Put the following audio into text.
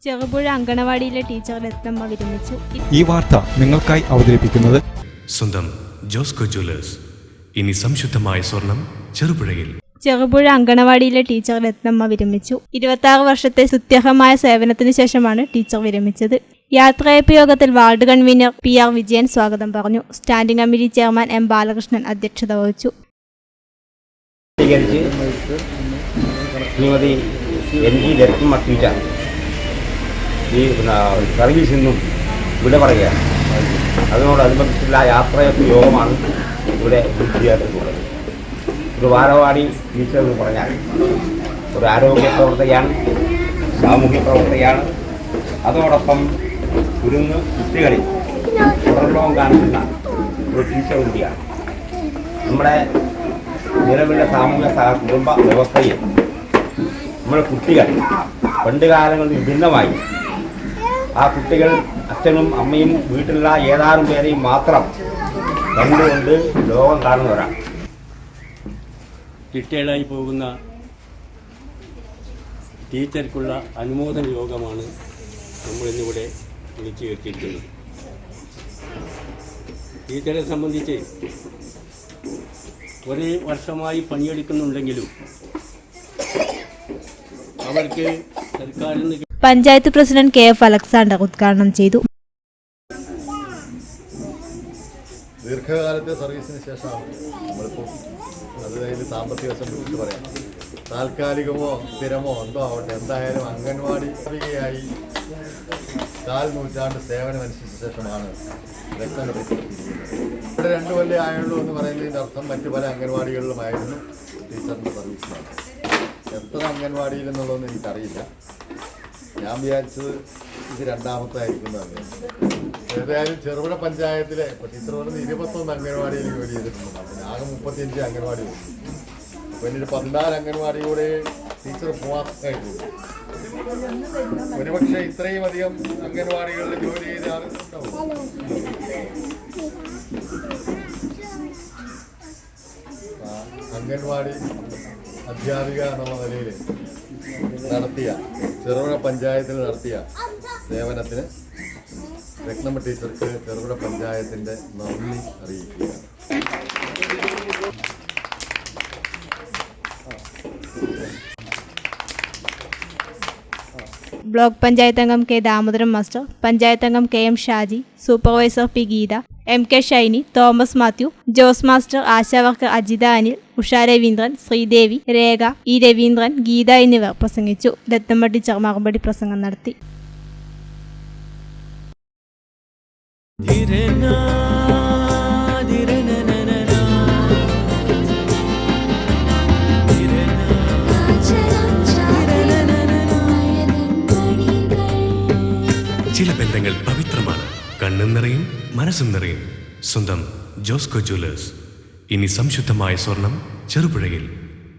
Cherupuzha അങ്കണവാടിയിലെ teacher Ratnamma വിരമിച്ചു. ഈ വാർത്ത നിങ്ങൾക്കായി അവതരിപ്പിക്കുന്നത് സ്വന്തം ജോസ്കോ ജ്വല്ലേഴ്സ്. ഇനി സംശുദ്ധമായ സ്വർണം ചെറുപുഴയിൽ. ചെറുപുഴ അങ്കണവാടിയിലെ ടീച്ചർ രത്നമ്മ വിരമിച്ചു. 26 വർഷത്തെ സ്തുത്യർഹമായ സേവനത്തിന് ശേഷമാണ് ടീച്ചർ വിരമിച്ചത്. യാത്രയപ്പ് യോഗത്തിൽ വാർഡ് കൺവീനർ PR വിജയൻ സ്വാഗതം പറഞ്ഞു. Standing committee chairman M Balakrishnan അധ്യക്ഷത വഹിച്ചു. ഈ സർവീസിൽ നിന്നും വിട പറയുകയാണ്. അതിനോടനുബന്ധിച്ചുള്ള യാത്രയപ്പ് യോഗമാണ് ഇവിടെ പൂർത്തിയാക്കിയിട്ടുള്ളത്. ഒരു വാരവാടി ടീച്ചർ എന്ന് പറഞ്ഞാൽ ഒരു ആരോഗ്യ പ്രവർത്തകയാണ്, സാമൂഹ്യ പ്രവർത്തകയാണ്. അതോടൊപ്പം കുരുന്ന് കുട്ടികളിൽ തുടർലോകം കാണിക്കുന്ന ഒരു ടീച്ചർ കൂടിയാണ്. നമ്മുടെ നിലവിലെ സാമൂഹ്യ കുടുംബ വ്യവസ്ഥയിൽ നമ്മുടെ കുട്ടികൾ പണ്ട് കാലങ്ങളിൽ വിഭിന്നമായി ആ കുട്ടികൾ അച്ഛനും അമ്മയും വീട്ടിലുള്ള ഏതാനും പേരെയും മാത്രം കണ്ടുകൊണ്ട് ലോകം കാണുന്നവരാണ്. റിട്ടയർഡായി പോകുന്ന ടീച്ചർക്കുള്ള അനുമോദന യോഗമാണ് നമ്മളിന്നിവിടെ വിളിച്ചു ചേർത്തിരിക്കുന്നത്. ടീച്ചറെ സംബന്ധിച്ച് ഒരേ വർഷമായി പണിയെടുക്കുന്നുണ്ടെങ്കിലും അവർക്ക് സർക്കാരിൽ നിന്ന് പഞ്ചായത്ത് പ്രസിഡന്റ് KF അലക്സാണ്ടർ ഉദ്ഘാടനം ചെയ്തു. ദീർഘകാലത്തെ സർവീസിന് ശേഷമാണ് നമ്മളിപ്പോൾ അതിന് സാമ്പത്തിക വശം കുറിച്ച് പറയാം. താൽക്കാലികമോ സ്ഥിരമോ എന്തോ ആവട്ടെ, എന്തായാലും അംഗൻവാടിയായി 4 നൂറ്റാണ്ട് സേവനമനുസരിച്ച ശേഷമാണ് രക്തം ലഭിച്ചിരിക്കുന്നത്. ഇവിടെ 2 കൊല്ലം ആയുള്ളൂ എന്ന് പറയുന്നതിൻ്റെ അർത്ഥം മറ്റു പല അംഗൻവാടികളിലുമായിരുന്നു ടീച്ചറിൻ്റെ സർവീസിലാണ്. എത്ര അംഗൻവാടിയിലെന്നുള്ളതൊന്നും എനിക്കറിയില്ല. ഞാൻ വിചാരിച്ചത് ഇത് 2ാമത്തെ ആയിരിക്കുന്നതാണ്. ഏതായാലും ചെറുപുഴ പഞ്ചായത്തിലെ ടീച്ചർ പറഞ്ഞ് 21 അംഗൻവാടിയിൽ ജോലി ചെയ്തിട്ടുണ്ട്. പിന്നെ ആകെ 35 അംഗൻവാടി ഉണ്ട്. പിന്നെ 14 അംഗൻവാടി കൂടെ ടീച്ചർ പോവാത്തായിട്ടുണ്ട്. ഒരുപക്ഷെ ഇത്രയും അധികം അംഗൻവാടികളിൽ ജോലി ചെയ്ത ആളുകളുണ്ടാവും. അംഗൻവാടി അധ്യാപിക എന്നുള്ള നിലയിൽ നടത്തിയ ചെറുപുഴ പഞ്ചായത്തിൽ നടത്തിയ സേവനത്തിന് രത്നമ്മ ടീച്ചർക്ക് ചെറുപുഴ പഞ്ചായത്തിൻ്റെ നന്ദി അറിയിക്കുകയാണ്. ബ്ലോക്ക് പഞ്ചായത്ത് അംഗം K ദാമോദരൻ മാസ്റ്റർ, പഞ്ചായത്ത് അംഗം KM Shaji, supervisor P Geetha, MK Shiny, Thomas Mathew, Jose master, Asha worker Ajitha Anil, Usha Raveendran, Sreedevi, Rekha, E Raveendran, Geetha എന്നിവർ പ്രസംഗിച്ചു. രത്നമ്മ ടീച്ചർ മറുപടി പ്രസംഗം നടത്തി. ചില ബന്ധങ്ങൾ പവിത്രമാണ്. കണ്ണും നിറയും മനസ്സും നിറയും. സ്വന്തം ജോസ്കോ ജ്വല്ലേഴ്സ്. ഇനി സംശുദ്ധമായ സ്വർണം ചെറുപുഴയിൽ.